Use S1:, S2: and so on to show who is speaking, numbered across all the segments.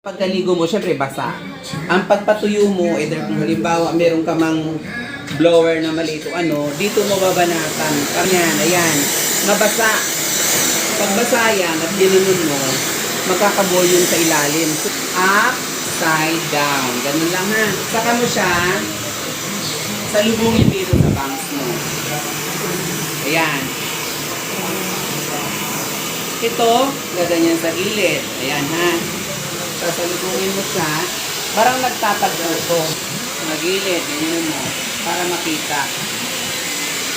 S1: Pagkaligo mo, syempre basa. Ang pagpatuyo mo, either kung halimbawa meron ka mang blower na maliit o ano, dito mo babanatan. Ayan, ayan. Mabasa. Pag basa yan at dinunon mo, magkakaboy yun sa ilalim. So, upside down. Ganun lang ha. Saka mo siya, salubungin dito sa bangs mo. Ayan. Ito, gaganyan sa gilid. Ayan ha. Sasalubungin mo siya, parang nagtatagpo ito. Magilid, ganyan mo, para makita.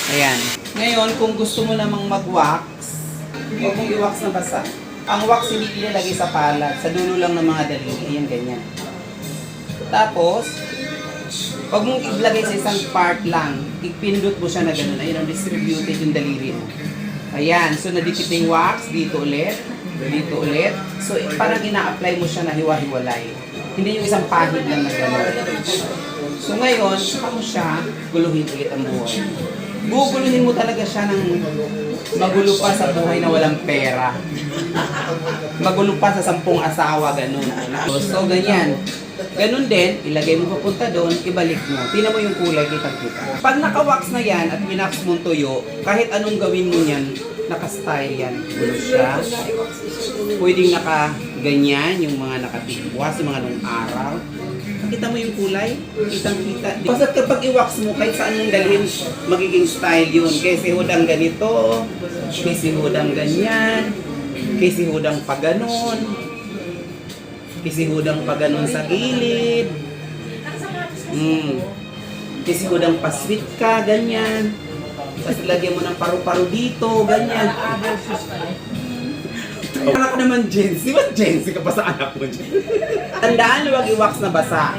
S1: Ayan. Ngayon, kung gusto mo namang mag-wax, huwag mong i-wax na basa. Ang wax hindi ilalagay sa palad, sa dulo lang ng mga daliri. Ayan, ganyan. Tapos, huwag mong ilagay sa isang part lang. Ipindot mo siya na gano'n. Ayan, ang distributed yung daliri mo. Ayan, so nadikit yung wax, dito ulit. Dito ulit. So, parang ina-apply mo siya na hiwa-hiwalay. Hindi yung isang pahid lang na gano'n. So, ngayon, saka mo siya, guluhin ulit ang buhay. Guguluhin mo talaga siya ng magulo pa sa buhay na walang pera. Magulo pa sa 10 asawa, gano'n. So, ganyan. Ganun din, ilagay mo papunta doon, ibalik mo. Tingnan mo yung kulay, kitang-kita. Pag naka-wax na yan at winax mong tuyo, kahit anong gawin mo yan, naka-style yan. Gulo siya. Pwedeng naka-ganyan, yung mga nakatigwas, yung mga nung araw. Kita mo yung kulay, kitang-kita. Basta kapag i-wax mo, kahit saan mong dalhin, magiging style yun. Kasi hudang ganito, kasi hudang ganyan, kasi hudang pa ganon. Kasi hudang pa ganon sa gilid. Kasi hudang pa sweet ka, ganyan. Tapos lagyan mo ng paru-paro dito, ganyan. Anak naman, Jency. Ba't Jency ka pa sa anak mo? Tandaan, huwag i-wax na basa.